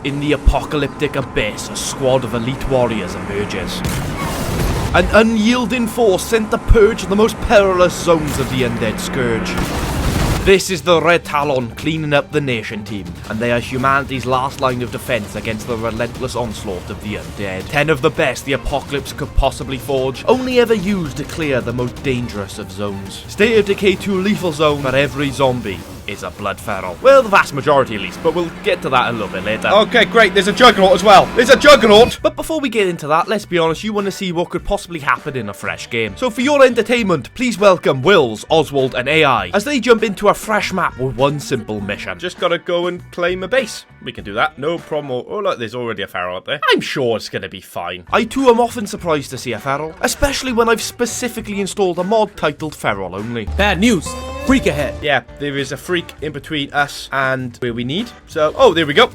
In the apocalyptic abyss, a squad of elite warriors emerges. An unyielding force sent to purge the most perilous zones of the undead scourge. This is the Red Talon cleaning up the nation team, and they are humanity's last line of defense against the relentless onslaught of the undead. 10 of the best the apocalypse could possibly forge, only ever used to clear the most dangerous of zones. State of Decay 2 lethal zone, but every zombie is a blood feral. Well, the vast majority at least, but we'll get to that a little bit later. Okay, great, there's a juggernaut as well. There's a juggernaut! But before we get into that, let's be honest, you want to see what could possibly happen in a fresh game. So for your entertainment, please welcome Wills, Oswald and AI, as they jump into a fresh map with one simple mission. Just gotta go and claim a base. We can do that, no problem. Oh look, there's already a feral up there. I'm sure it's gonna be fine. I too am often surprised to see a feral, especially when I've specifically installed a mod titled Feral Only. Bad news. Freak ahead. Yeah, there is a freak in between us and where we need. So, oh, there we go.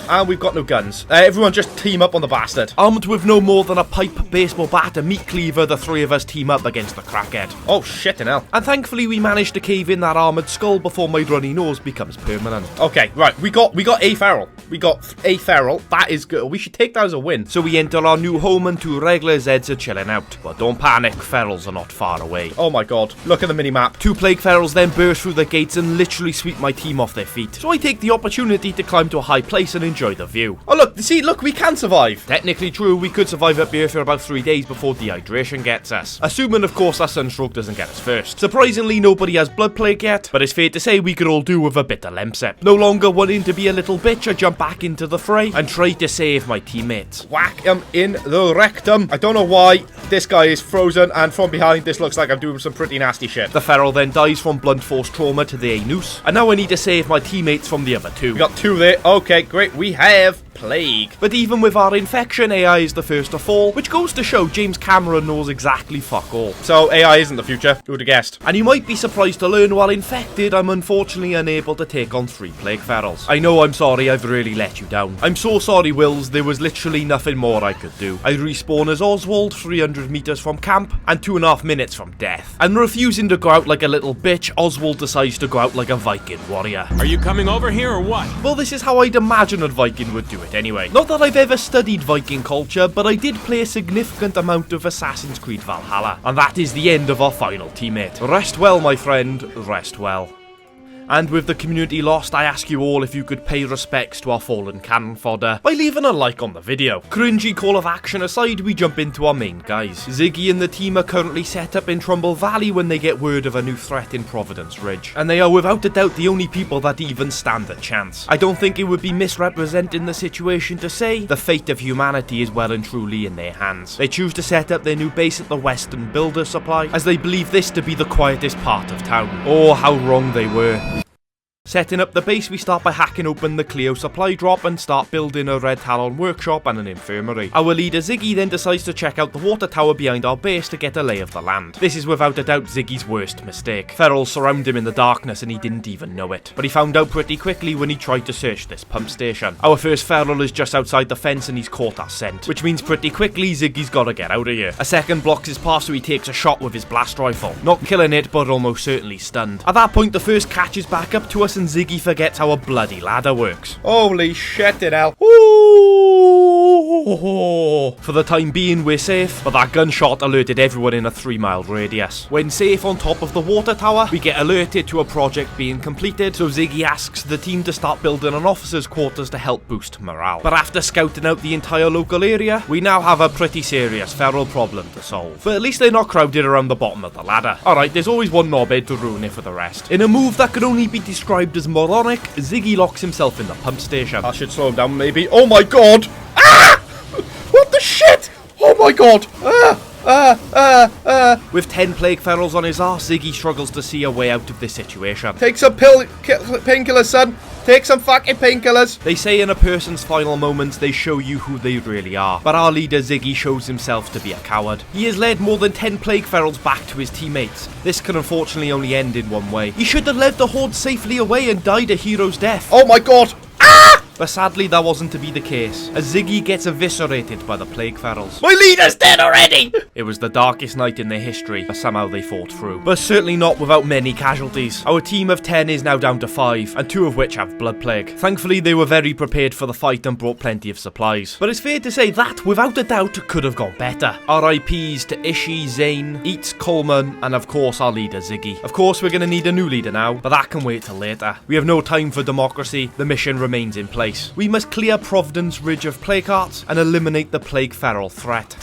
And we've got no guns. Everyone just team up on the bastard. Armed with no more than a pipe, baseball bat, and meat cleaver, the three of us team up against the crackhead. Oh, shit in hell. And thankfully we managed to cave in that armoured skull before my runny nose becomes permanent. Okay, right, we got a feral. We got a feral. That is good. We should take that as a win. So we enter our new home and two regular Zeds are chilling out. But don't panic, ferals are not far away. Oh my god, look at the mini-map. Two plague ferals then burst through the gates and literally sweep my team off their feet. So I take the opportunity to climb to a high place and enjoy the view. Oh look, see, look, we can survive. Technically true, we could survive up here for about 3 days before dehydration gets us. Assuming, of course, that sunstroke doesn't get us first. Surprisingly, nobody has blood plague yet, but it's fair to say we could all do with a bit of lemsip. No longer wanting to be a little bitch, I jump back into the fray and try to save my teammates. Whack him in the rectum. I don't know why this guy is frozen, and from behind this looks like I'm doing some pretty nasty shit. The feral then dies from blunt force trauma to the anus, and now I need to save my teammates from the other two. We got two there. Okay, great. We have plague. But even with our infection, AI is the first to fall, which goes to show James Cameron knows exactly fuck all. So AI isn't the future. Who would have guessed? And you might be surprised to learn while infected, I'm unfortunately unable to take on 3 plague ferals. I know, I'm sorry, I've really let you down. I'm so sorry, Wills, there was literally nothing more I could do. I respawn as Oswald, 300 meters from camp, and 2.5 minutes from death. And refusing to go out like a little bitch, Oswald decides to go out like a Viking warrior. Are you coming over here or what? Well, this is how I'd imagine a Viking would do it anyway. Not that I've ever studied Viking culture, but I did play a significant amount of Assassin's Creed Valhalla. And that is the end of our final teammate. Rest well, my friend, rest well. And with the community lost, I ask you all if you could pay respects to our fallen cannon fodder by leaving a like on the video. Cringy call of action aside, we jump into our main guys. Ziggy and the team are currently set up in Trumbull Valley when they get word of a new threat in Providence Ridge. And they are without a doubt the only people that even stand a chance. I don't think it would be misrepresenting the situation to say the fate of humanity is well and truly in their hands. They choose to set up their new base at the Western Builder Supply, as they believe this to be the quietest part of town. Oh, how wrong they were. Setting up the base, we start by hacking open the Clio supply drop and start building a Red Talon workshop and an infirmary. Our leader Ziggy then decides to check out the water tower behind our base to get a lay of the land. This is without a doubt Ziggy's worst mistake. Ferals surround him in the darkness and he didn't even know it. But he found out pretty quickly when he tried to search this pump station. Our first feral is just outside the fence and he's caught our scent, which means pretty quickly Ziggy's gotta get out of here. A second blocks his path, so he takes a shot with his blast rifle. Not killing it, but almost certainly stunned. At that point, the first catches back up to us and Ziggy forgets how a bloody ladder works. Holy shit in hell. Ooh. For the time being, we're safe, but that gunshot alerted everyone in a 3-mile radius. When safe on top of the water tower, we get alerted to a project being completed, so Ziggy asks the team to start building an officer's quarters to help boost morale. But after scouting out the entire local area, we now have a pretty serious feral problem to solve. But at least they're not crowded around the bottom of the ladder. Alright, there's always one knobhead to ruin it for the rest. In a move that could only be described as moronic, Ziggy locks himself in the pump station. I should slow him down maybe. Oh my god! Ah! What the shit? Oh my god! With 10 plague ferals on his arse, Ziggy struggles to see a way out of this situation. Take some painkillers, son. Take some fucking painkillers. They say in a person's final moments, they show you who they really are. But our leader Ziggy shows himself to be a coward. He has led more than 10 plague ferals back to his teammates. This can unfortunately only end in one way. He should have led the horde safely away and died a hero's death. Oh my god! Ah! But sadly that wasn't to be the case, as Ziggy gets eviscerated by the plague ferals. My leader's dead already! It was the darkest night in their history, but somehow they fought through. But certainly not without many casualties. Our team of 10 is now down to 5, and 2 of which have blood plague. Thankfully they were very prepared for the fight and brought plenty of supplies. But it's fair to say that, without a doubt, could have gone better. RIPs to Ishi, Zane, Eats, Coleman, and of course our leader Ziggy. Of course we're going to need a new leader now, but that can wait till later. We have no time for democracy, the mission remains in place. We must clear Providence Ridge of plague carts and eliminate the plague feral threat.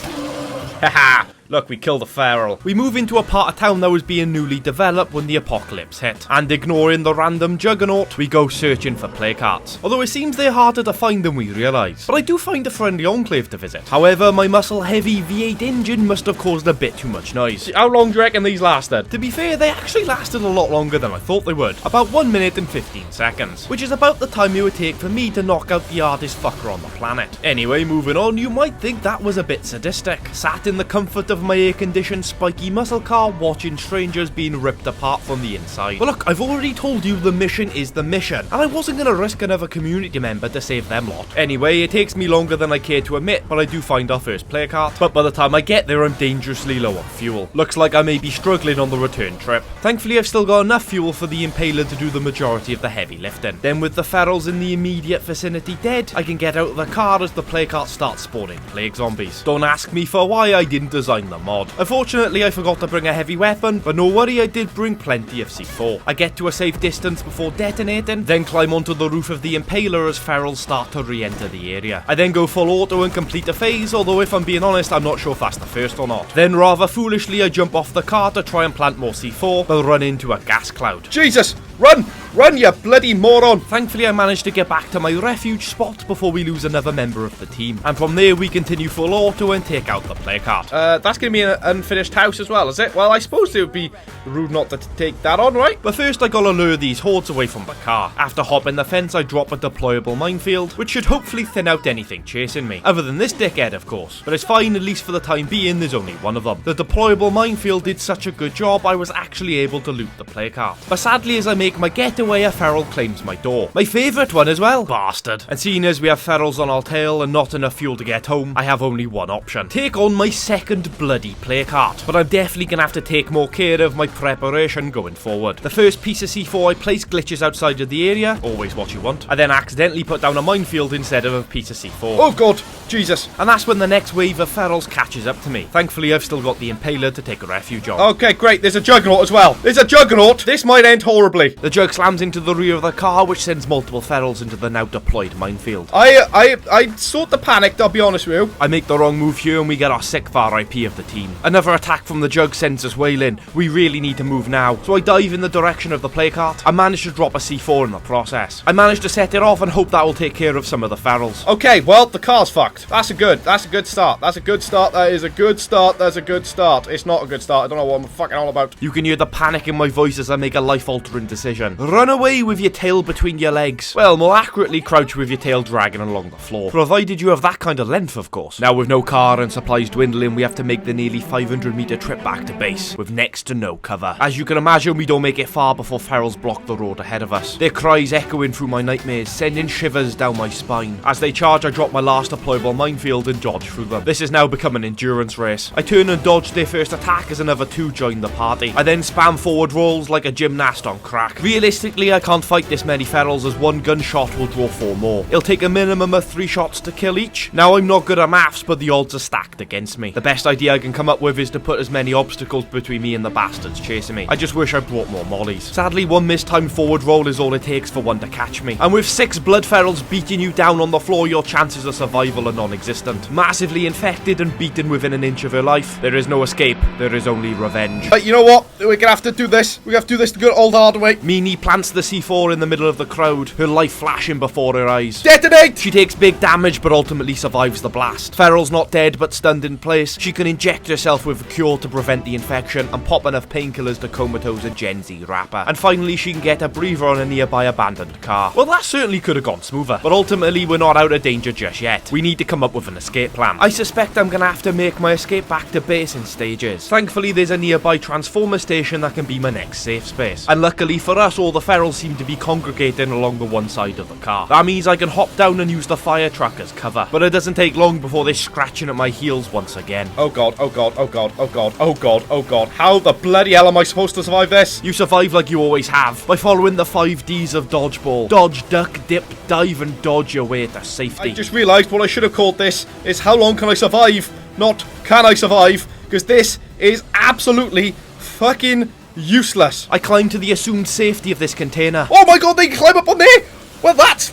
Haha! Look, we killed the feral. We move into a part of town that was being newly developed when the apocalypse hit, and ignoring the random juggernaut, we go searching for plague carts. Although it seems they're harder to find than we realise. But I do find a friendly enclave to visit. However, my muscle-heavy V8 engine must have caused a bit too much noise. How long do you reckon these lasted? To be fair, they actually lasted a lot longer than I thought they would. About 1 minute and 15 seconds, which is about the time it would take for me to knock out the hardest fucker on the planet. Anyway, moving on, you might think that was a bit sadistic. Sat in the comfort of my air-conditioned spiky muscle car, watching strangers being ripped apart from the inside. But look, I've already told you the mission is the mission, and I wasn't going to risk another community member to save them lot. Anyway, it takes me longer than I care to admit, but I do find our first plague cart. But by the time I get there, I'm dangerously low on fuel. Looks like I may be struggling on the return trip. Thankfully, I've still got enough fuel for the Impaler to do the majority of the heavy lifting. Then with the ferals in the immediate vicinity dead, I can get out of the car as the plague cart starts spawning plague zombies. Don't ask me for why I didn't design the mod. Unfortunately, I forgot to bring a heavy weapon, but no worry, I did bring plenty of C4. I get to a safe distance before detonating, then climb onto the roof of the Impaler as ferals start to re-enter the area. I then go full auto and complete a phase, although if I'm being honest, I'm not sure if that's the first or not. Then rather foolishly, I jump off the car to try and plant more C4, but run into a gas cloud. Jesus! Run! Run, you bloody moron! Thankfully, I managed to get back to my refuge spot before we lose another member of the team. And from there, we continue full auto and take out the plague cart. That's going to be an unfinished house as well, is it? Well, I suppose it would be rude not to take that on, right? But first, I gotta lure these hordes away from the car. After hopping the fence, I drop a deployable minefield, which should hopefully thin out anything chasing me. Other than this dickhead, of course. But it's fine, at least for the time being, there's only one of them. The deployable minefield did such a good job, I was actually able to loot the plague cart. But sadly, as I make my getaway, a feral claims my door. My favourite one as well. Bastard. And seeing as we have ferals on our tail and not enough fuel to get home, I have only one option. Take on my second bloody plague cart. But I'm definitely gonna have to take more care of my preparation going forward. The first piece of C4 I place glitches outside of the area. Always what you want. I then accidentally put down a minefield instead of a piece of C4. Oh god! Jesus. And that's when the next wave of ferals catches up to me. Thankfully, I've still got the Impaler to take a refuge on. Okay, great. There's a juggernaut as well. There's a juggernaut! This might end horribly. The jug slams into the rear of the car, which sends multiple ferals into the now deployed minefield. I sort of panicked, I'll be honest with you. I make the wrong move here and we get our 6th RIP of the team. Another attack from the jug sends us wailing. We really need to move now. So I dive in the direction of the plague cart. I manage to drop a C4 in the process. I manage to set it off and hope that will take care of some of the ferals. Okay, well, the car's fucked. That's a good start. That's a good start. That is a good start. That's a good start. It's not a good start. I don't know what I'm fucking all about. You can hear the panic in my voice as I make a life-altering decision. Run away with your tail between your legs. Well, more accurately, crouch with your tail dragging along the floor. Provided you have that kind of length, of course. Now, with no car and supplies dwindling, we have to make the nearly 500-meter trip back to base, with next to no cover. As you can imagine, we don't make it far before ferals block the road ahead of us. Their cries echoing through my nightmares, sending shivers down my spine. As they charge, I drop my last deployable minefield and dodge through them. This has now become an endurance race. I turn and dodge their first attack as another 2 join the party. I then spam forward rolls like a gymnast on crack. Realistically, I can't fight this many ferals as one gunshot will draw 4 more. It'll take a minimum of 3 shots to kill each. Now, I'm not good at maths, but the odds are stacked against me. The best idea I can come up with is to put as many obstacles between me and the bastards chasing me. I just wish I brought more mollies. Sadly, one mistimed forward roll is all it takes for one to catch me. And with 6 blood ferals beating you down on the floor, your chances of survival are non-existent. Massively infected and beaten within an inch of her life, there is no escape, there is only revenge. But you know what? We're gonna have to do this. We have to do this the good old hard way. Meanie plants the C4 in the middle of the crowd, her life flashing before her eyes. Detonate! She takes big damage but ultimately survives the blast. Feral's not dead but stunned in place. She can inject herself with a cure to prevent the infection and pop enough painkillers to comatose a Gen Z rapper. And finally she can get a breather on a nearby abandoned car. Well, that certainly could have gone smoother, but ultimately we're not out of danger just yet. We need to come up with an escape plan. I suspect I'm gonna have to make my escape back to base in stages. Thankfully there's a nearby Transformers station that can be my next safe space. And luckily for us, all the ferals seem to be congregating along the one side of the car. That means I can hop down and use the fire truck as cover. But it doesn't take long before they're scratching at my heels once again. Oh god, oh god, oh god, oh god, oh god, oh god. How the bloody hell am I supposed to survive this? You survive like you always have, by following the 5 Ds of dodgeball. Dodge, duck, dip, dive, and dodge your way to safety. I just realised what I should have called this is how long can I survive, not can I survive, because this is absolutely fucking useless. I climb to the assumed safety of this container. Oh my god, they can climb up on there! Well, that's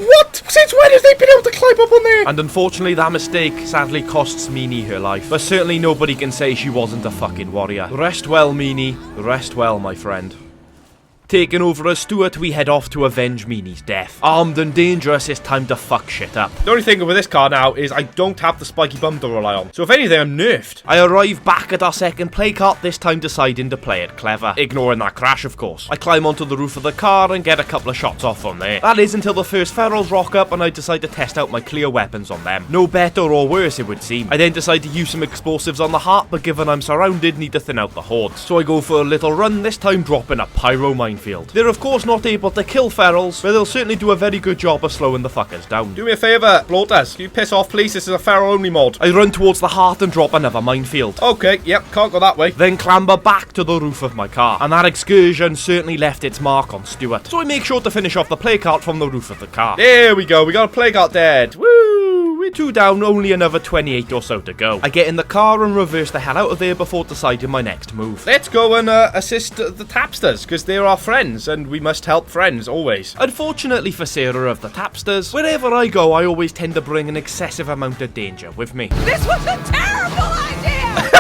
what? Since when have they been able to climb up on there? And unfortunately, that mistake sadly costs Meanie her life. But certainly nobody can say she wasn't a fucking warrior. Rest well, Meanie. Rest well, my friend. Taking over as Stuart, we head off to avenge Meanie's death. Armed and dangerous, it's time to fuck shit up. The only thing with this car now is I don't have the spiky bum to rely on. So if anything, I'm nerfed. I arrive back at our second play cart, this time deciding to play it clever. Ignoring that crash, of course. I climb onto the roof of the car and get a couple of shots off from there. That is until the first ferals rock up and I decide to test out my clear weapons on them. No better or worse, it would seem. I then decide to use some explosives on the heart, but given I'm surrounded, need to thin out the hordes. So I go for a little run, this time dropping a pyro minefield. They're of course not able to kill ferals, but they'll certainly do a very good job of slowing the fuckers down. Do me a favour, bloaters. Can you piss off, please? This is a feral only mod. I run towards the heart and drop another minefield. Okay, yep, can't go that way. Then clamber back to the roof of my car, and that excursion certainly left its mark on Stuart. So I make sure to finish off the play cart from the roof of the car. There we go, we got a play cart dead. Woo! We're 2 down, only another 28 or so to go. I get in the car and reverse the hell out of there before deciding my next move. Let's go and assist the tapsters, because they're our friends, and we must help friends, always. Unfortunately for Sarah of the tapsters, wherever I go, I always tend to bring an excessive amount of danger with me. This was a terrible idea!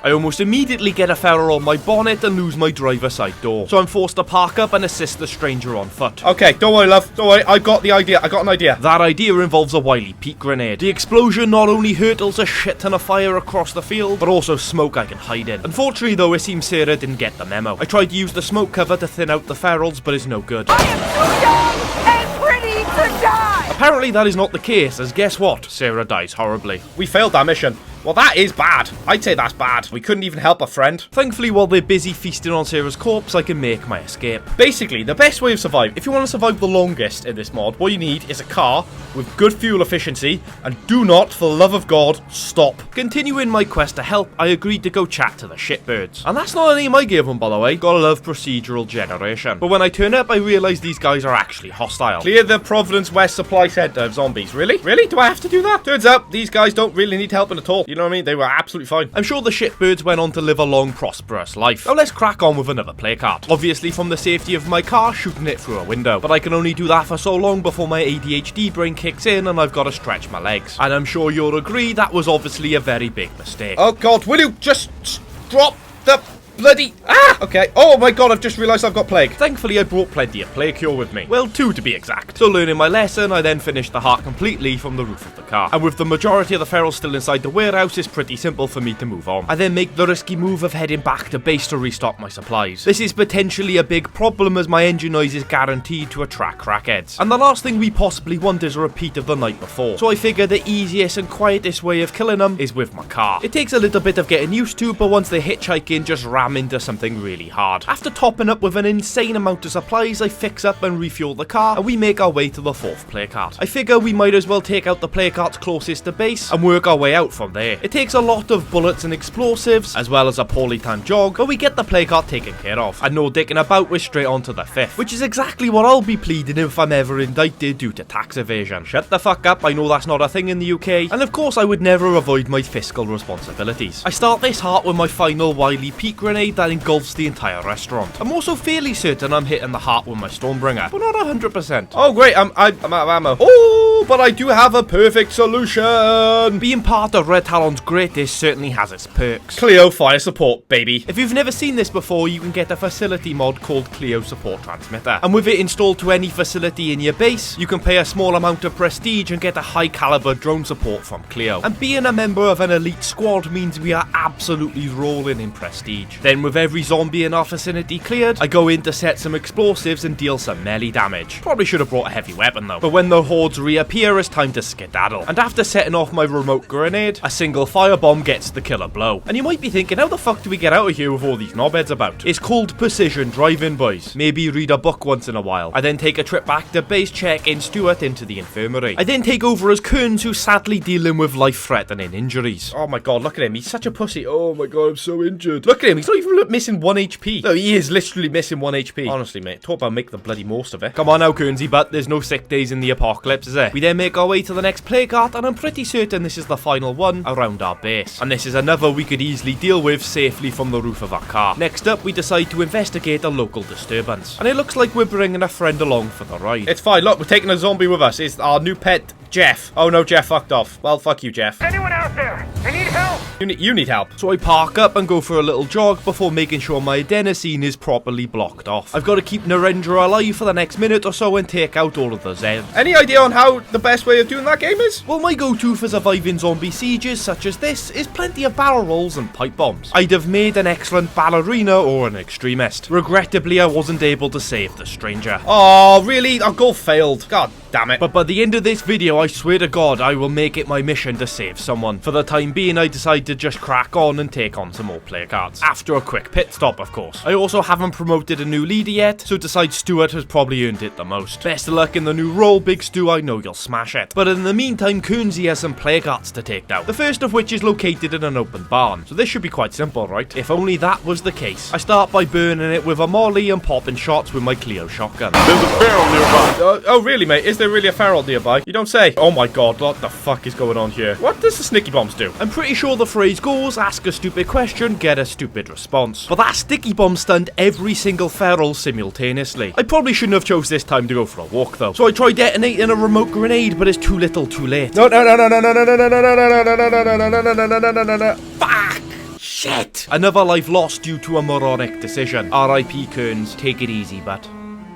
I almost immediately get a feral on my bonnet and lose my driver's side door. So I'm forced to park up and assist the stranger on foot. Okay, don't worry, love. Don't worry, I got the idea. I got an idea. That idea involves a wily peat grenade. The explosion not only hurtles a shit ton of fire across the field, but also smoke I can hide in. Unfortunately though, it seems Sarah didn't get the memo. I tried to use the smoke cover to thin out the ferals, but it's no good. I am too young and pretty to die! Apparently that is not the case, as guess what? Sarah dies horribly. We failed that mission. Well, that is bad. I'd say that's bad. We couldn't even help a friend. Thankfully, while they're busy feasting on Sarah's corpse, I can make my escape. Basically, the best way of surviving, if you want to survive the longest in this mod, what you need is a car with good fuel efficiency, and do not, for the love of God, stop. Continuing my quest to help, I agreed to go chat to the shitbirds. And that's not a name I gave them, by the way. Gotta love procedural generation. But when I turn up, I realise these guys are actually hostile. Clear the Providence West Supply Centre of zombies. Really? Really? Do I have to do that? Turns out, these guys don't really need helping at all. You know what I mean? They were absolutely fine. I'm sure the shitbirds went on to live a long, prosperous life. Now let's crack on with another play cart. Obviously from the safety of my car, shooting it through a window. But I can only do that for so long before my ADHD brain kicks in and I've got to stretch my legs. And I'm sure you'll agree that was obviously a very big mistake. Oh God, will you just drop the bloody... Ah! Okay. Oh my God, I've just realised I've got plague. Thankfully, I brought plenty of plague cure with me. Well, 2 to be exact. So learning my lesson, I then finished the heart completely from the roof of the car. And with the majority of the ferals still inside the warehouse, it's pretty simple for me to move on. I then make the risky move of heading back to base to restock my supplies. This is potentially a big problem as my engine noise is guaranteed to attract crackheads. And the last thing we possibly want is a repeat of the night before. So I figure the easiest and quietest way of killing them is with my car. It takes a little bit of getting used to, but once they hitchhike in, just ram into something really hard. After topping up with an insane amount of supplies, I fix up and refuel the car, and we make our way to the 4th play cart. I figure we might as well take out the play carts closest to base and work our way out from there. It takes a lot of bullets and explosives, as well as a poorly timed jog, but we get the play cart taken care of. And no dicking about, we're straight on to the 5th, which is exactly what I'll be pleading if I'm ever indicted due to tax evasion. Shut the fuck up, I know that's not a thing in the UK, and of course I would never avoid my fiscal responsibilities. I start this heart with my final wily peat grenade that engulfs the entire restaurant. I'm also fairly certain I'm hitting the heart with my Stormbringer, but not 100%. Oh great, I'm out of ammo. Oh, but I do have a perfect solution. Being part of Red Talon's greatest certainly has its perks. Clio fire support, baby. If you've never seen this before, you can get a facility mod called Clio Support Transmitter. And with it installed to any facility in your base, you can pay a small amount of prestige and get a high caliber drone support from Clio. And being a member of an elite squad means we are absolutely rolling in prestige. Then with every zombie in our vicinity cleared, I go in to set some explosives and deal some melee damage. Probably should have brought a heavy weapon though. But when the hordes reappear, appear, it's time to skedaddle. And after setting off my remote grenade, a single firebomb gets the killer blow. And you might be thinking, how the fuck do we get out of here with all these knobheads about? It's called precision driving, boys. Maybe read a book once in a while. I then take a trip back to base, check in Stuart into the infirmary. I then take over as Kearns, who's sadly dealing with life-threatening injuries. Oh my god, look at him. He's such a pussy. Oh my god, I'm so injured. Look at him. He's not even missing 1 HP. No, he is literally missing 1 HP. Honestly, mate, talk about make the bloody most of it. Come on now, Kearnsy, but there's no sick days in the apocalypse, is there? We then make our way to the next play cart, and I'm pretty certain this is the final one around our base. And this is another we could easily deal with safely from the roof of our car. Next up, we decide to investigate a local disturbance. And it looks like we're bringing a friend along for the ride. It's fine. Look, we're taking a zombie with us. It's our new pet, Jeff. Oh no, Jeff fucked off. Well, fuck you, Jeff. Anyone out there? I need help. You need help. So I park up and go for a little jog before making sure my adenosine is properly blocked off. I've got to keep Narendra alive for the next minute or so and take out all of the Zeds. Any idea on how the best way of doing that game is? Well, my go-to for surviving zombie sieges such as this is plenty of barrel rolls and pipe bombs. I'd have made an excellent ballerina or an extremist. Regrettably, I wasn't able to save the stranger. Oh, really? Our goal failed. God damn it. But by the end of this video, I swear to God, I will make it my mission to save someone. For the time being, I decide to just crack on and take on some more player cards. After a quick pit stop, of course. I also haven't promoted a new leader yet, so decide Stuart has probably earned it the most. Best of luck in the new role, Big Stu, I know you'll smash it. But in the meantime, Kearnsy has some player cards to take down. The first of which is located in an open barn, so this should be quite simple, right? If only that was the case. I start by burning it with a molly and popping shots with my Clio shotgun. There's a barrel nearby. Oh, really, mate? Is there really a feral nearby? You don't say. Oh my god, what the fuck is going on here? What does the sticky bombs do? I'm pretty sure the phrase goes, ask a stupid question, get a stupid response. But that sticky bomb stunned every single feral simultaneously. I probably shouldn't have chose this time to go for a walk though. So I tried detonating a remote grenade, but it's too little too late. No. Fuck! Shit! Another life lost due to a moronic decision. R.I.P. Kearns, take it easy, but...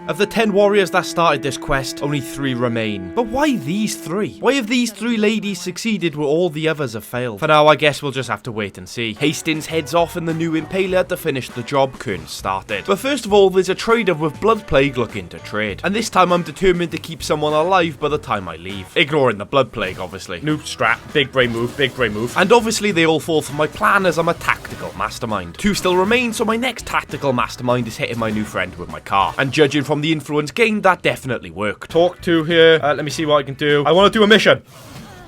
Of the 10 warriors that started this quest, only 3 remain. But why these 3? Why have these 3 ladies succeeded where all the others have failed? For now, I guess we'll just have to wait and see. Hastings heads off in the new Impaler to finish the job Kearns started. But first of all, there's a trader with Blood Plague looking to trade. And this time I'm determined to keep someone alive by the time I leave. Ignoring the Blood Plague, obviously. New strat, big brain move, big brain move. And obviously they all fall for my plan as I'm a tactical mastermind. 2 still remain, so my next tactical mastermind is hitting my new friend with my car. And judging from the influence gained, that definitely worked. Talk to here. Let me see what I can do. I want to do a mission.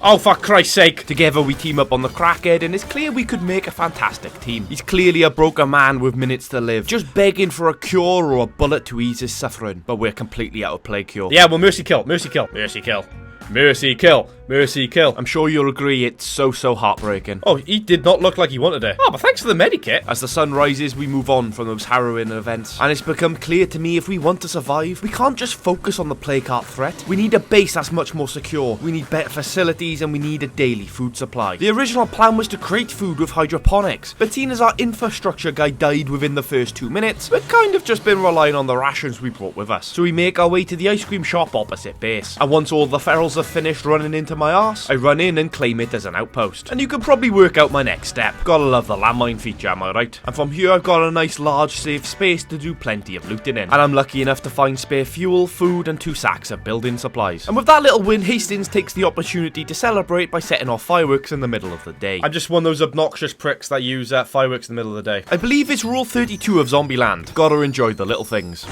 Oh, for Christ's sake. Together we team up on the crackhead, and it's clear we could make a fantastic team. He's clearly a broken man with minutes to live, just begging for a cure or a bullet to ease his suffering. But we're completely out of play cure. Yeah, well, mercy kill, mercy kill, mercy kill. Mercy kill. Mercy kill. I'm sure you'll agree it's so heartbreaking. Oh, he did not look like he wanted it. Oh, but thanks for the medikit. As the sun rises, we move on from those harrowing events. And it's become clear to me if we want to survive, we can't just focus on the plague heart threat. We need a base that's much more secure. We need better facilities and we need a daily food supply. The original plan was to create food with hydroponics, but seeing as our infrastructure guy died within the first 2 minutes, we've kind of just been relying on the rations we brought with us. So we make our way to the ice cream shop opposite base. And once all the ferals have finished running into my arse, I run in and claim it as an outpost. And you can probably work out my next step. Gotta love the landmine feature, am I right? And from here I've got a nice large safe space to do plenty of looting in. And I'm lucky enough to find spare fuel, food and 2 sacks of building supplies. And with that little win, Hastings takes the opportunity to celebrate by setting off fireworks in the middle of the day. I'm just one of those obnoxious pricks that use fireworks in the middle of the day. I believe it's rule 32 of Zombieland. Gotta enjoy the little things.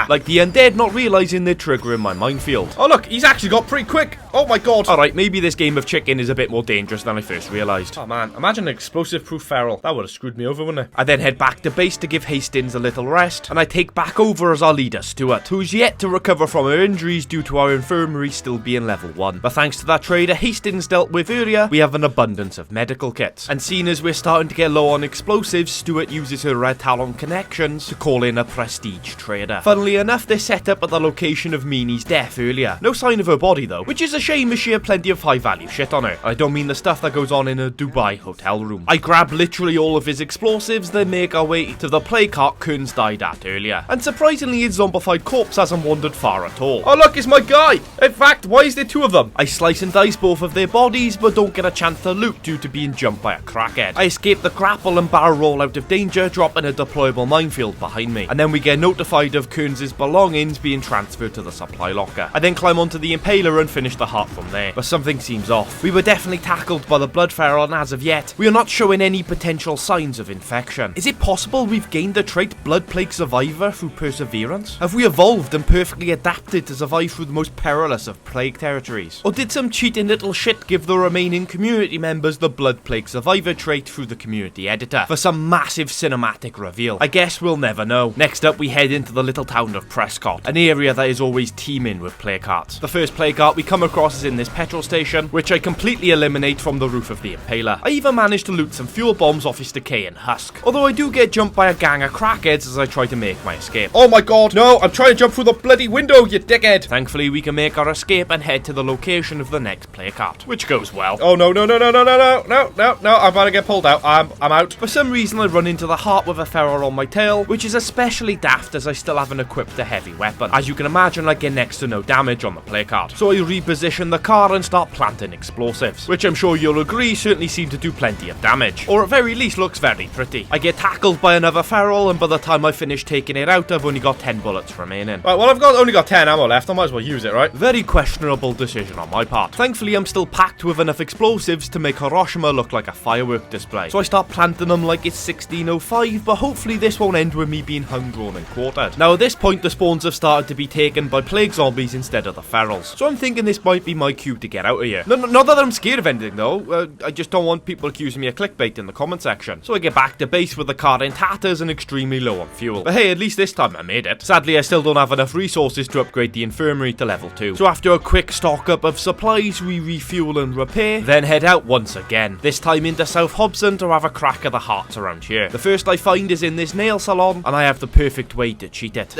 Like the undead not realising they're triggering my minefield. Oh look, he's actually got pretty quick. Oh my god. Alright, maybe this game of chicken is a bit more dangerous than I first realised. Oh man, imagine an explosive proof feral. That would have screwed me over, wouldn't it? I then head back to base to give Hastings a little rest, and I take back over as our leader, Stuart, who's yet to recover from her injuries due to our infirmary still being level 1. But thanks to that trader Hastings dealt with earlier, we have an abundance of medical kits. And seeing as we're starting to get low on explosives, Stuart uses her Red Talon connections to call in a prestige trader. Funnily enough, they're set up at the location of Meanie's death earlier. No sign of her body though, which is a shame as she had plenty of high value shit on her. I don't mean the stuff that goes on in a Dubai hotel room. I grab literally all of his explosives, then make our way to the play cart Kearns died at earlier. And surprisingly, his zombified corpse hasn't wandered far at all. Oh look, it's my guy! In fact, why is there 2 of them? I slice and dice both of their bodies, but don't get a chance to loot due to being jumped by a crackhead. I escape the grapple and barrel roll out of danger, dropping a deployable minefield behind me. And then we get notified notified of Kearns' belongings being transferred to the supply locker. I then climb onto the Impaler and finish the heart from there, but something seems off. We were definitely tackled by the blood feral, and as of yet, we are not showing any potential signs of infection. Is it possible we've gained the trait Blood Plague Survivor through perseverance? Have we evolved and perfectly adapted to survive through the most perilous of plague territories? Or did some cheating little shit give the remaining community members the Blood Plague Survivor trait through the community editor for some massive cinematic reveal? I guess we'll never know. Next up, we head into the little town of Prescott, an area that is always teeming with plague carts. The first plague cart we come across is in this petrol station, which I completely eliminate from the roof of the Impaler. I even managed to loot some fuel bombs off his Decay and husk, although I do get jumped by a gang of crackheads as I try to make my escape. Oh my god, no, I'm trying to jump through the bloody window, you dickhead. Thankfully, we can make our escape and head to the location of the next plague cart, which goes well. Oh no, no, no, no, no, no, no, no, no, no, I'm about to get pulled out. I'm out. For some reason, I run into the heart with a feral on my tail, which is especially daft as I still haven't equipped a heavy weapon. As you can imagine, I get next to no damage on the plague cart, so I reposition the car and start planting explosives, which I'm sure you'll agree certainly seem to do plenty of damage, or at very least looks very pretty. I get tackled by another feral, and by the time I finish taking it out, I've only got 10 bullets remaining. Right, well, I've only got 10 ammo left. I might as well use it, right? Very questionable decision on my part. Thankfully, I'm still packed with enough explosives to make Hiroshima look like a firework display, so I start planting them like it's 1605, but hopefully this won't end with me being hung, drawn and quartered. Now, at this point, the spawns have started to be taken by plague zombies instead of the ferals, so I'm thinking this might be my cue to get out of here. Not that I'm scared of anything, though. I just don't want people accusing me of clickbait in the comment section, so I get back to base with the car in tatters and extremely low on fuel. But hey, at least this time I made it. Sadly, I still don't have enough resources to upgrade the infirmary to level 2. So after a quick stock up of supplies, we refuel and repair, then head out once again. This time into South Hobson to have a crack at the hearts around here. The first I find is in this nail salon, and I have the perfect way to cheat it.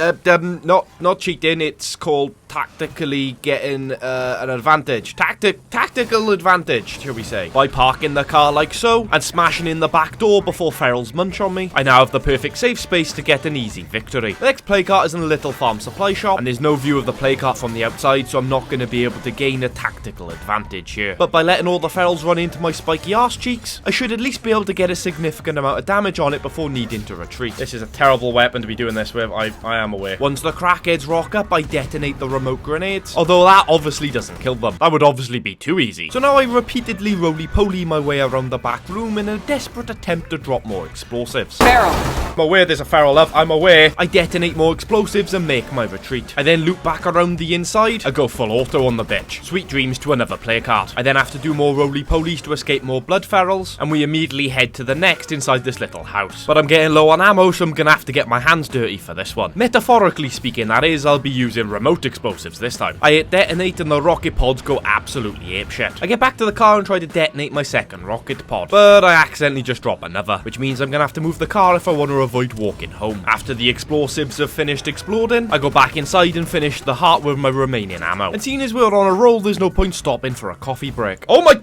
Not cheating, it's called tactically getting an advantage. Tactical advantage, shall we say. By parking the car like so, and smashing in the back door before ferals munch on me, I now have the perfect safe space to get an easy victory. The next plague cart is in a little farm supply shop, and there's no view of the plague cart from the outside, so I'm not going to be able to gain a tactical advantage here. But by letting all the ferals run into my spiky arse cheeks, I should at least be able to get a significant amount of damage on it before needing to retreat. This is a terrible weapon to be doing this with. I am aware. Once the crackheads rock up, I detonate the remote grenades, although that obviously doesn't kill them. That would obviously be too easy. So now I repeatedly roly-poly my way around the back room in a desperate attempt to drop more explosives. Feral. I'm aware there's a feral, love. I'm aware. I detonate more explosives and make my retreat. I then loop back around the inside. I go full auto on the bitch. Sweet dreams to another plague cart. I then have to do more roly-polies to escape more blood ferals, and we immediately head to the next inside this little house. But I'm getting low on ammo, so I'm gonna have to get my hands dirty for this one. Metaphorically speaking, that is, I'll be using remote explosives this time. I hit detonate and the rocket pods go absolutely apeshit. I get back to the car and try to detonate my second rocket pod, but I accidentally just drop another, which means I'm gonna have to move the car if I want to avoid walking home. After the explosives have finished exploding, I go back inside and finish the heart with my remaining ammo. And seeing as we're on a roll, there's no point stopping for a coffee break. Oh my...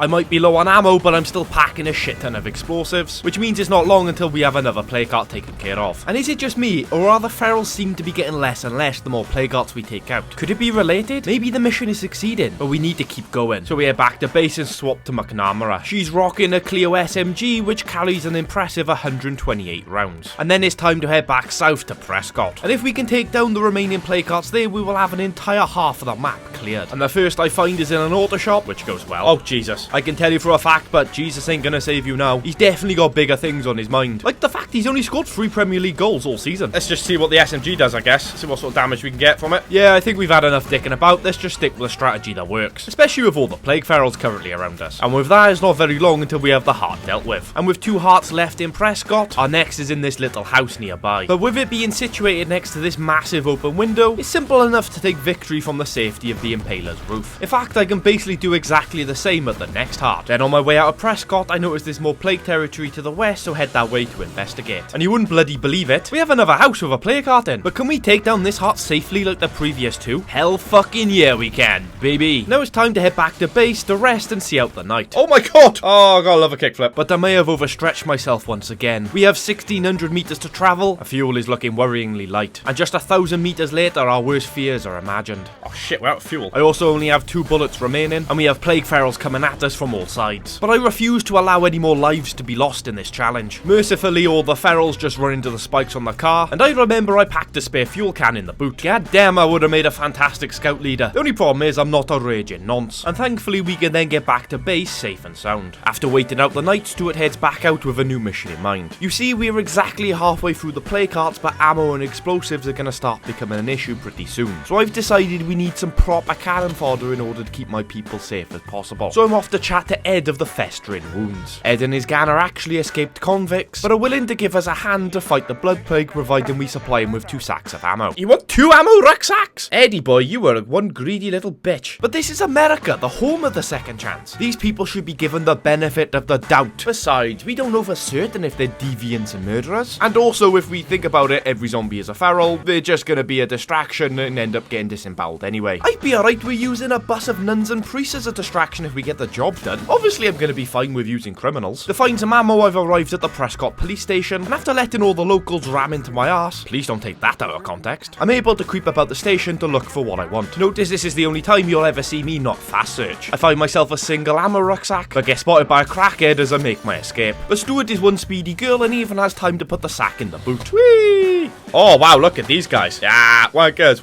I might be low on ammo, but I'm still packing a shit ton of explosives, which means it's not long until we have another plague cart taken care of. And is it just me, or are the ferals seem to be getting less and less the more plague carts we take out? Could it be related? Maybe the mission is succeeding, but we need to keep going. So we head back to base and swap to McNamara. She's rocking a Clio SMG, which carries an impressive 128 rounds. And then it's time to head back south to Prescott. And if we can take down the remaining plague carts there, we will have an entire half of the map cleared. And the first I find is in an auto shop, which goes well. Oh, Jesus. I can tell you for a fact, but Jesus ain't gonna save you now. He's definitely got bigger things on his mind. Like the fact he's only scored 3 Premier League goals all season. Let's just see what the SMG does, I guess. See what sort of damage we can get from it. Yeah, I think we've had enough dicking about. Let's just stick with a strategy that works. Especially with all the plague ferals currently around us. And with that, it's not very long until we have the heart dealt with. And with 2 hearts left in Prescott, our next is in this little house nearby. But with it being situated next to this massive open window, it's simple enough to take victory from the safety of the Impaler's roof. In fact, I can basically do exactly the same at the next heart. Then on my way out of Prescott, I noticed there's more plague territory to the west, so head that way to investigate. And you wouldn't bloody believe it, we have another house with a plague cart in. But can we take down this heart safely like the previous 2? Hell fucking yeah we can, baby. Now it's time to head back to base to rest and see out the night. Oh my god! Oh, I gotta love a kickflip. But I may have overstretched myself once again. We have 1,600 meters to travel, our fuel is looking worryingly light. And just 1,000 meters later, our worst fears are imagined. Oh shit, we're out of fuel. I also only have 2 bullets remaining, and we have plague ferals coming at us from all sides. But I refuse to allow any more lives to be lost in this challenge. Mercifully, all the ferals just run into the spikes on the car, and I remember I packed a spare fuel can in the boot. God damn, I would have made a fantastic scout leader. The only problem is I'm not a raging nonce, and thankfully we can then get back to base safe and sound. After waiting out the night, Stuart heads back out with a new mission in mind. You see, we're exactly halfway through the play carts, but ammo and explosives are going to start becoming an issue pretty soon. So I've decided we need some proper cannon fodder in order to keep my people safe as possible. So I'm off to chat to Ed of the Festering Wounds. Ed and his gang are actually escaped convicts, but are willing to give us a hand to fight the blood plague, providing we supply him with 2 sacks of ammo. You want 2 ammo rucksacks? Eddie boy, you were one greedy little bitch. But this is America, the home of the second chance. These people should be given the benefit of the doubt. Besides, we don't know for certain if they're deviants and murderers. And also, if we think about it, every zombie is a feral. They're just gonna be a distraction and end up getting disemboweled anyway. I'd be alright with using a bus of nuns and priests as a distraction if we get the job done. Obviously, I'm gonna be fine with using criminals. To find some ammo, I've arrived at the Prescott police station, and after letting all the locals ram into my ass, please don't take that out of context, I'm able to creep about the station to look for what I want. Notice this is the only time you'll ever see me not fast search. I find myself a single ammo rucksack, but get spotted by a crackhead as I make my escape. But Stuart is one speedy girl and even has time to put the sack in the boot. Whee! Oh, wow, look at these guys. Yeah, workers.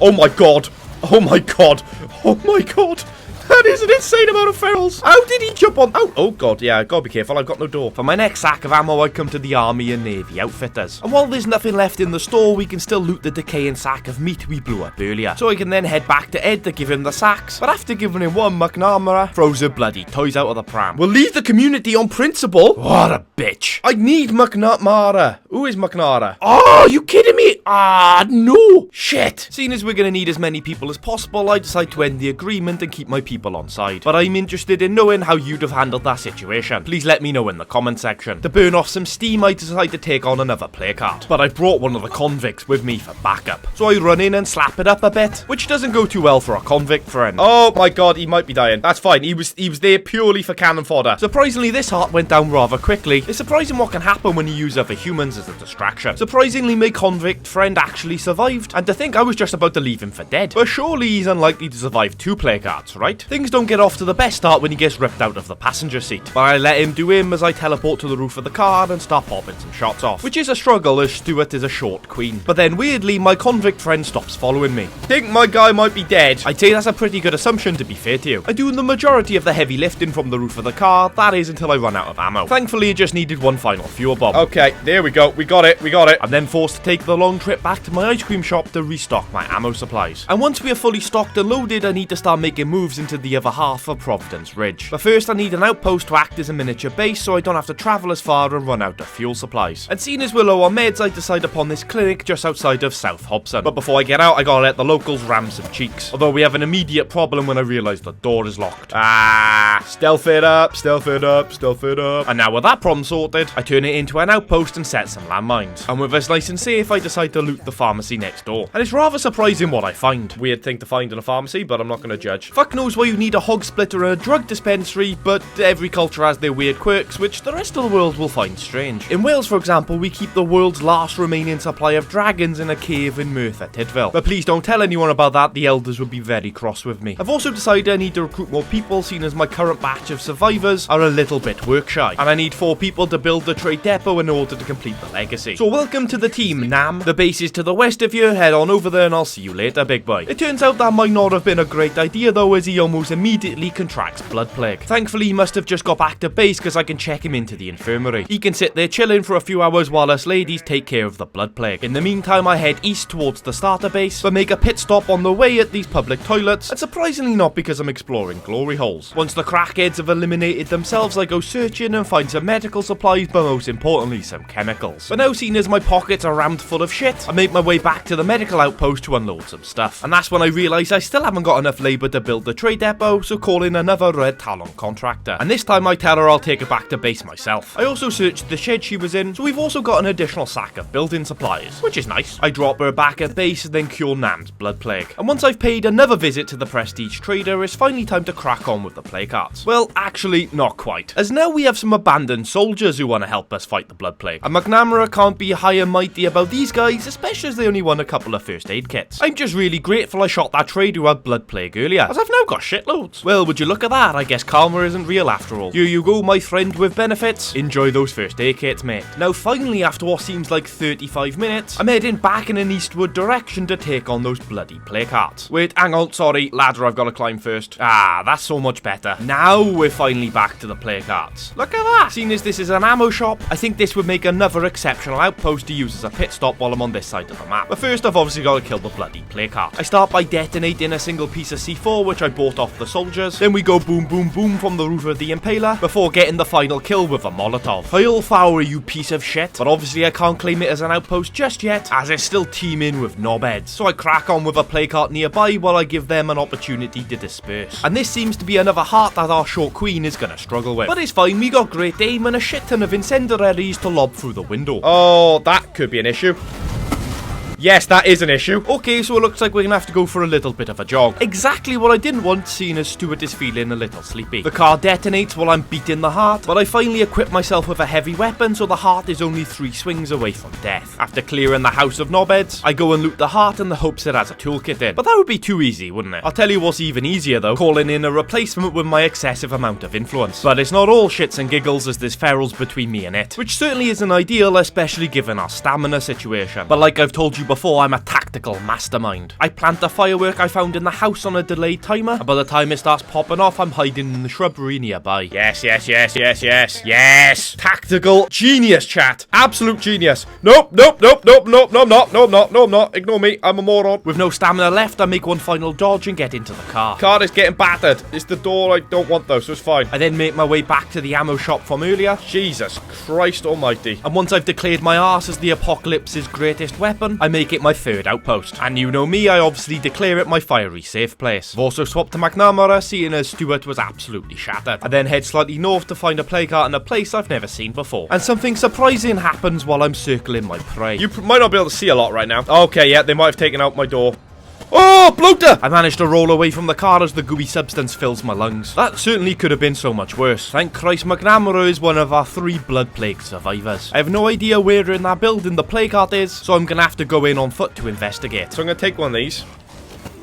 Oh my god. Oh my god. Oh my god. That is an insane amount of ferals. How did he jump on? Oh god, yeah, gotta be careful, I've got no door. For my next sack of ammo, I come to the Army and Navy outfitters. And while there's nothing left in the store, we can still loot the decaying sack of meat we blew up earlier. So I can then head back to Ed to give him the sacks. But after giving him one, McNamara throws her bloody toys out of the pram. We'll leave the community on principle. What a bitch. I need McNamara. Who is McNamara? Oh, you kidding me? Ah, no. Shit. Seeing as we're gonna need as many people as possible, I decide to end the agreement and keep my people on side. But I'm interested in knowing how you'd have handled that situation. Please let me know in the comment section. To burn off some steam, I decide to take on another play card. But I brought one of the convicts with me for backup. So I run in and slap it up a bit, which doesn't go too well for a convict friend. Oh my god, he might be dying. That's fine. He was there purely for cannon fodder. Surprisingly, this heart went down rather quickly. It's surprising what can happen when you use other humans as a distraction. Surprisingly, my convict friend actually survived, and to think I was just about to leave him for dead. But surely he's unlikely to survive 2 play cards, right? Things don't get off to the best start when he gets ripped out of the passenger seat. But I let him do him as I teleport to the roof of the car and start popping some shots off, which is a struggle as Stuart is a short queen. But then weirdly, my convict friend stops following me. Think my guy might be dead. I'd say that's a pretty good assumption, to be fair to you. I do the majority of the heavy lifting from the roof of the car, that is until I run out of ammo. Thankfully, I just needed one final fuel bomb. Okay, there we go. We got it. I'm then forced to take the long trip back to my ice cream shop to restock my ammo supplies. And once we are fully stocked and loaded, I need to start making moves into the other half of Providence Ridge. But first I need an outpost to act as a miniature base so I don't have to travel as far and run out of fuel supplies. And seeing as we're low on meds, I decide upon this clinic just outside of South Hobson. But before I get out, I gotta let the locals ram some cheeks. Although we have an immediate problem when I realise the door is locked. Stealth it up. And now with that problem sorted, I turn it into an outpost and set some landmines. And with us nice and safe, I decide to loot the pharmacy next door. And it's rather surprising what I find. Weird thing to find in a pharmacy, but I'm not gonna judge. Fuck knows why you need a hog splitter and a drug dispensary, but every culture has their weird quirks, which the rest of the world will find strange. In Wales, for example, we keep the world's last remaining supply of dragons in a cave in Merthyr Tydfil. But please don't tell anyone about that, the elders would be very cross with me. I've also decided I need to recruit more people, seeing as my current batch of survivors are a little bit work shy. And I need 4 people to build the trade depot in order to complete the legacy. So welcome to the team, Nam. The base is to the west of you, head on over there and I'll see you later, big boy. It turns out that might not have been a great idea though, as he almost immediately contracts blood plague. Thankfully, he must have just got back to base because I can check him into the infirmary. He can sit there chilling for a few hours while us ladies take care of the blood plague. In the meantime, I head east towards the starter base, but make a pit stop on the way at these public toilets, and surprisingly not because I'm exploring glory holes. Once the crackheads have eliminated themselves, I go searching and find some medical supplies, but most importantly, some chemicals. But now, seeing as my pockets are rammed full of shit, I make my way back to the medical outpost to unload some stuff. And that's when I realise I still haven't got enough labour to build the trade depot, depot, so call in another Red Talon contractor. And this time I tell her I'll take her back to base myself. I also searched the shed she was in, so we've also got an additional sack of building supplies, which is nice. I drop her back at base and then cure Nan's blood plague. And once I've paid another visit to the Prestige trader, it's finally time to crack on with the plague carts. Well, actually, not quite, as now we have some abandoned soldiers who want to help us fight the blood plague. And McNamara can't be high and mighty about these guys, especially as they only won a couple of first aid kits. I'm just really grateful I shot that trader who had blood plague earlier, as I've now got shitloads. Well, would you look at that? I guess karma isn't real after all. Here you go, my friend with benefits. Enjoy those first aid kits, mate. Now finally, after what seems like 35 minutes, I'm heading back in an eastward direction to take on those bloody plague carts. Wait, hang on, sorry, ladder I've got to climb first. Ah, that's so much better. Now we're finally back to the plague carts. Look at that! Seeing as this is an ammo shop, I think this would make another exceptional outpost to use as a pit stop while I'm on this side of the map. But first I've obviously got to kill the bloody plague cart. I start by detonating a single piece of C4 which I bought off the soldiers, then we go boom boom boom from the roof of the impaler before getting the final kill with a Molotov. Hail Flower, you piece of shit. But obviously I can't claim it as an outpost just yet, as it's still teeming with knobheads. So I crack on with a plague cart nearby while I give them an opportunity to disperse. And this seems to be another heart that our short queen is gonna struggle with. But it's fine, we got great aim and a shit ton of incendiaries to lob through the window. Oh, that could be an issue. Yes, that is an issue. Okay, so it looks like we're gonna have to go for a little bit of a jog. Exactly what I didn't want, seeing as Stuart is feeling a little sleepy. The car detonates while I'm beating the heart, but I finally equip myself with a heavy weapon, so the heart is only 3 swings away from death. After clearing the house of knobheads, I go and loot the heart in the hopes it has a toolkit in. But that would be too easy, wouldn't it? I'll tell you what's even easier though, calling in a replacement with my excessive amount of influence. But it's not all shits and giggles, as there's ferals between me and it, which certainly isn't ideal, especially given our stamina situation. But like I've told you before, I'm a tactical mastermind. I plant a firework I found in the house on a delayed timer, and by the time it starts popping off, I'm hiding in the shrubbery nearby. Yes, yes, yes, yes, yes, yes. Tactical genius, chat. Absolute genius. Nope, nope, nope, nope, nope, no, I'm not, no, I'm not, no, I'm not. Ignore me, I'm a moron. With no stamina left, I make one final dodge and get into the car. Car is getting battered. It's the door I don't want though, so it's fine. I then make my way back to the ammo shop from earlier. Jesus Christ almighty. And once I've declared my arse as the apocalypse's greatest weapon, I make it my third outpost. And you know me, I obviously declare it my fiery safe place. I've also swapped to McNamara, seeing as Stuart was absolutely shattered. I then head slightly north to find a plague cart in a place I've never seen before. And something surprising happens while I'm circling my prey. You might not be able to see a lot right now. Okay, yeah, they might have taken out my door. Oh, bloater! I managed to roll away from the car as the gooey substance fills my lungs. That certainly could have been so much worse. Thank Christ McNamara is one of our 3 blood plague survivors. I have no idea where in that building the plague cart is, so I'm gonna have to go in on foot to investigate. So I'm gonna take one of these.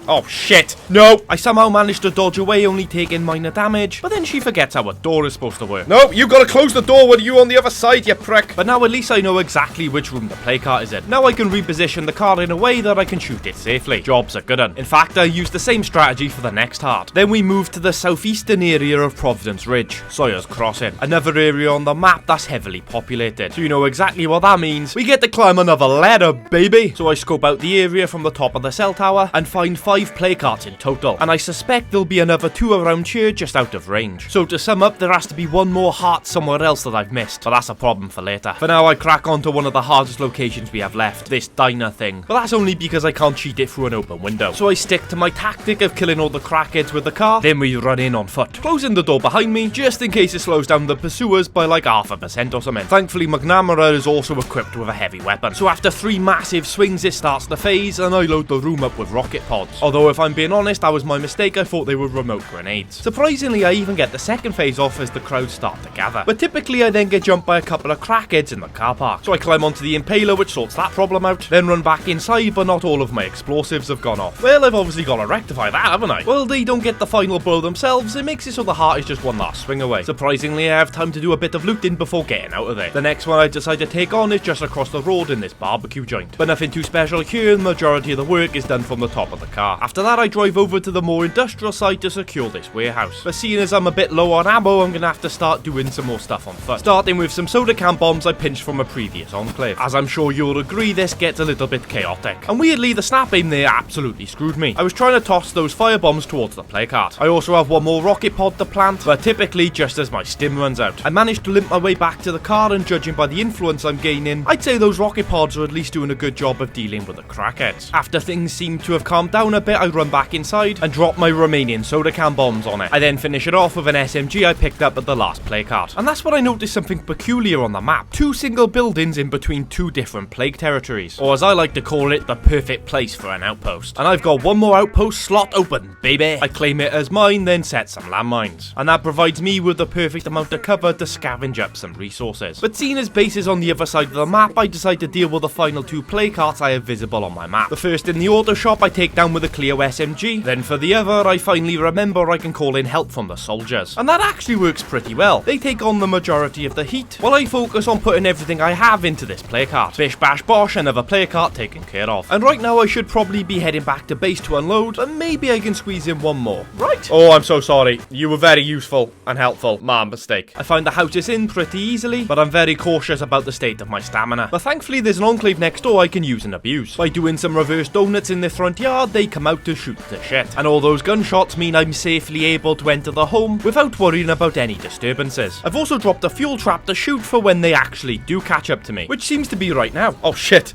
Oh, shit. No. I somehow managed to dodge away, only taking minor damage, but then she forgets how a door is supposed to work. No, you gotta close the door when you on the other side, you prick. But now at least I know exactly which room the plague cart is in. Now I can reposition the car in a way that I can shoot it safely. Job's a good one. In fact, I used the same strategy for the next heart. Then we moved to the southeastern area of Providence Ridge, Sawyer's Crossing. Another area on the map that's heavily populated. So you know exactly what that means. We get to climb another ladder, baby. So I scope out the area from the top of the cell tower and find 5 plague carts in total, and I suspect there'll be another 2 around here just out of range. So to sum up, there has to be 1 more heart somewhere else that I've missed, but that's a problem for later. For now, I crack onto one of the hardest locations we have left, this diner thing, but that's only because I can't cheat it through an open window. So I stick to my tactic of killing all the crackheads with the car, then we run in on foot, closing the door behind me just in case it slows down the pursuers by like 0.5% or something. Thankfully, McNamara is also equipped with a heavy weapon, so after 3 massive swings it starts the phase and I load the room up with rocket pods. Although if I'm being honest, that was my mistake. I thought they were remote grenades. Surprisingly, I even get the second phase off as the crowds start to gather. But typically, I then get jumped by a couple of crackheads in the car park. So I climb onto the impaler, which sorts that problem out, then run back inside, but not all of my explosives have gone off. Well, I've obviously got to rectify that, haven't I? Well, they don't get the final blow themselves. It makes it so the heart is just one last swing away. Surprisingly, I have time to do a bit of looting before getting out of there. The next one I decide to take on is just across the road in this barbecue joint. But nothing too special here, the majority of the work is done from the top of the car. After that, I drive over to the more industrial side to secure this warehouse. But seeing as I'm a bit low on ammo, I'm gonna have to start doing some more stuff on foot. Starting with some soda can bombs I pinched from a previous enclave. As I'm sure you'll agree, this gets a little bit chaotic. And weirdly, the snap aim there absolutely screwed me. I was trying to toss those fire bombs towards the plague cart. I also have 1 more rocket pod to plant, but typically just as my stim runs out. I managed to limp my way back to the car, and judging by the influence I'm gaining, I'd say those rocket pods are at least doing a good job of dealing with the crackheads. After things seem to have calmed down a bit, I run back inside and drop my remaining soda can bombs on it. I then finish it off with an SMG I picked up at the last play card. And that's when I noticed something peculiar on the map. 2 single buildings in between 2 different plague territories. Or as I like to call it, the perfect place for an outpost. And I've got one more outpost slot open, baby. I claim it as mine, then set some landmines. And that provides me with the perfect amount of cover to scavenge up some resources. But seeing as base is on the other side of the map, I decide to deal with the final 2 play cards I have visible on my map. The first in the auto shop I take down with a clear SMG. Then for the other, I finally remember I can call in help from the soldiers. And that actually works pretty well. They take on the majority of the heat, while I focus on putting everything I have into this play card. Bish bash bosh, another play card taken care of. And right now I should probably be heading back to base to unload, but maybe I can squeeze in one more. Right? Oh, I'm so sorry. You were very useful and helpful. My mistake. I found the houses in pretty easily, but I'm very cautious about the state of my stamina. But thankfully there's an enclave next door I can use and abuse. By doing some reverse donuts in the front yard, they come out to shoot the shit. And all those gunshots mean I'm safely able to enter the home without worrying about any disturbances. I've also dropped a fuel trap to shoot for when they actually do catch up to me, which seems to be right now. Oh, shit.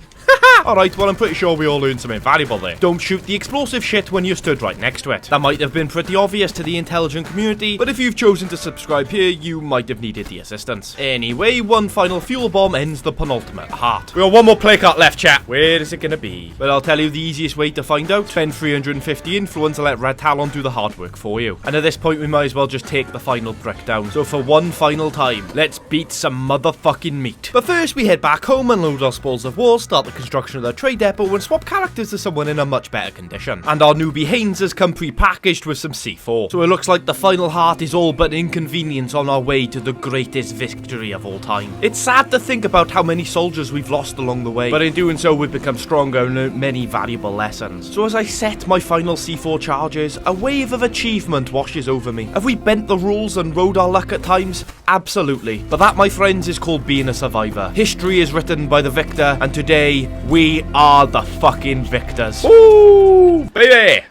Alright, well I'm pretty sure we all learned something valuable there. Don't shoot the explosive shit when you're stood right next to it. That might have been pretty obvious to the intelligent community, but if you've chosen to subscribe here, you might have needed the assistance. Anyway, one final fuel bomb ends the penultimate heart. We got one more play card left, chat. Where is it gonna be? Well, I'll tell you the easiest way to find out. Spend 350 influence and let Red Talon do the hard work for you. And at this point, we might as well just take the final brick down. So for one final time, let's beat some motherfucking meat. But first, we head back home and load our spoils of war, start the construction of the trade depot, and swap characters to someone in a much better condition. And our newbie Haynes has come pre-packaged with some C4. So it looks like the final heart is all but an inconvenience on our way to the greatest victory of all time. It's sad to think about how many soldiers we've lost along the way, but in doing so we've become stronger and learned many valuable lessons. So as I set my final C4 charges, a wave of achievement washes over me. Have we bent the rules and rode our luck at times? Absolutely. But that, my friends, is called being a survivor. History is written by the victor, and today we are the fucking victors. Ooh, baby!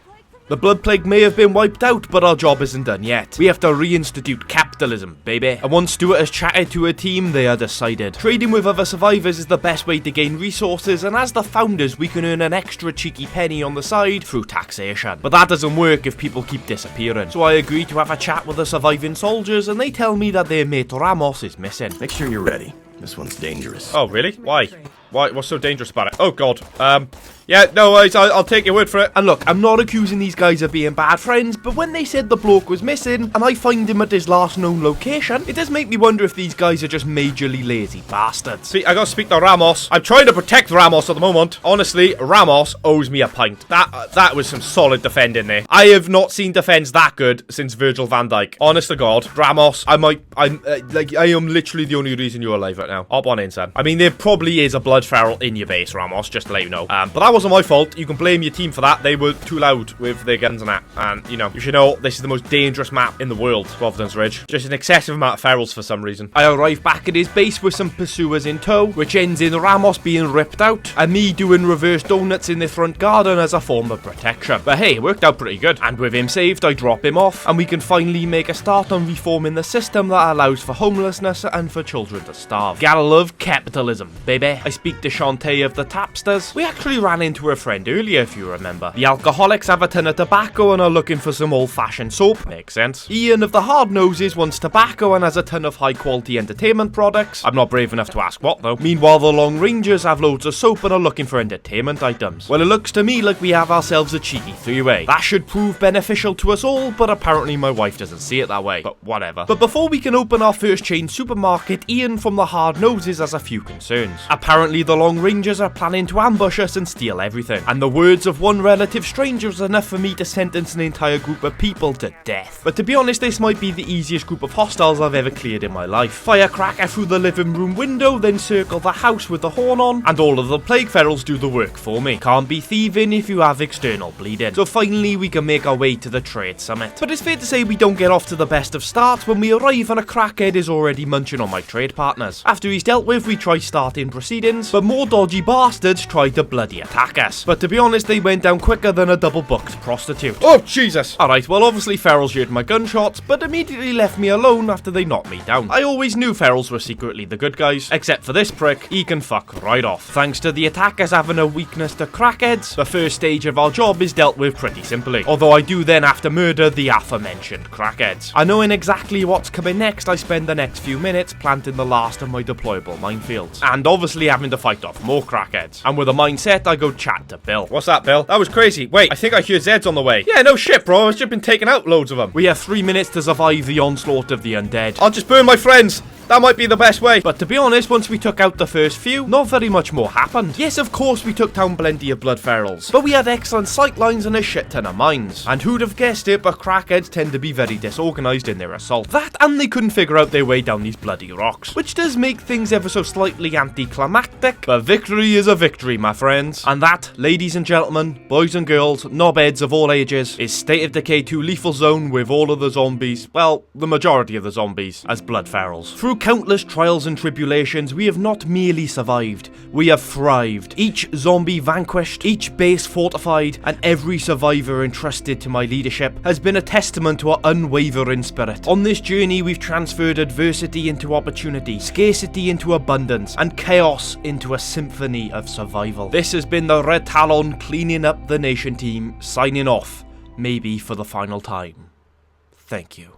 The Blood Plague may have been wiped out, but our job isn't done yet. We have to reinstitute capitalism, baby. And once Stuart has chatted to a team, they are decided. Trading with other survivors is the best way to gain resources, and as the founders, we can earn an extra cheeky penny on the side through taxation. But that doesn't work if people keep disappearing. So I agree to have a chat with the surviving soldiers, and they tell me that their mate Ramos is missing. Make sure you're ready. This one's dangerous. Oh, really? Why? What's so dangerous about it? Oh, God. Yeah, no worries, I'll take your word for it. And look, I'm not accusing these guys of being bad friends, but when they said the bloke was missing, and I find him at his last known location, it does make me wonder if these guys are just majorly lazy bastards. See, I gotta speak to Ramos. I'm trying to protect Ramos at the moment. Honestly, Ramos owes me a pint. That was some solid defending there. I have not seen defense that good since Virgil van Dijk. Honest to God, Ramos, I am literally the only reason you're alive right now. Hop on in, son. I mean, there probably is a blood feral in your base, Ramos, just to let you know. But that wasn't my fault. You can blame your team for that. They were too loud with their guns and that. And, you know, you should know this is the most dangerous map in the world, Providence Ridge. Just an excessive amount of ferals for some reason. I arrive back at his base with some pursuers in tow, which ends in Ramos being ripped out, and me doing reverse donuts in the front garden as a form of protection. But hey, it worked out pretty good. And with him saved, I drop him off, and we can finally make a start on reforming the system that allows for homelessness and for children to starve. Gotta love capitalism, baby. I speak to Shantae of the Tapsters. We actually ran into her friend earlier, if you remember. The alcoholics have a ton of tobacco and are looking for some old-fashioned soap. Makes sense. Ian of the Hard Noses wants tobacco and has a ton of high-quality entertainment products. I'm not brave enough to ask what, though. Meanwhile, the Long Rangers have loads of soap and are looking for entertainment items. Well, it looks to me like we have ourselves a cheeky three-way. That should prove beneficial to us all, but apparently my wife doesn't see it that way. But whatever. But before we can open our first chain supermarket, Ian from the Hard Noses has a few concerns. Apparently, the Long Rangers are planning to ambush us and steal everything. And the words of one relative stranger is enough for me to sentence an entire group of people to death. But to be honest, this might be the easiest group of hostiles I've ever cleared in my life. Firecracker through the living room window, then circle the house with the horn on, and all of the plague ferals do the work for me. Can't be thieving if you have external bleeding. So finally we can make our way to the trade summit. But it's fair to say we don't get off to the best of starts when we arrive and a crackhead is already munching on my trade partners. After he's dealt with, we try starting proceedings, but more dodgy bastards tried to bloody attack us. But to be honest, they went down quicker than a double-booked prostitute. Oh, Jesus. Alright, well obviously ferals heard my gunshots, but immediately left me alone after they knocked me down. I always knew ferals were secretly the good guys, except for this prick, he can fuck right off. Thanks to the attackers having a weakness to crackheads, the first stage of our job is dealt with pretty simply. Although I do then have to murder the aforementioned crackheads. And knowing exactly what's coming next, I spend the next few minutes planting the last of my deployable minefields. And obviously having to fight off more crackheads. And with a mindset, I go chat to Bill. What's that, Bill? That was crazy. Wait, I think I hear Zeds on the way. Yeah, no shit, bro. I've just been taking out loads of them. We have 3 minutes to survive the onslaught of the undead. I'll just burn my friends. That might be the best way. But to be honest, once we took out the first few, not very much more happened. Yes, of course we took down plenty of blood ferals, but we had excellent sight lines and a shit ton of mines. And who'd have guessed it, but crackheads tend to be very disorganised in their assault. That, and they couldn't figure out their way down these bloody rocks, which does make things ever so slightly anticlimactic, but victory is a victory, my friends. And that, ladies and gentlemen, boys and girls, knobheads of all ages, is State of Decay 2 Lethal Zone with all of the zombies, well, the majority of the zombies, as blood ferals. Through countless trials and tribulations, we have not merely survived, we have thrived. Each zombie vanquished, each base fortified, and every survivor entrusted to my leadership has been a testament to our unwavering spirit. On this journey, we've transferred adversity into opportunity, scarcity into abundance, and chaos into a symphony of survival. This has been the Red Talon cleaning up the nation team, signing off, maybe for the final time. Thank you.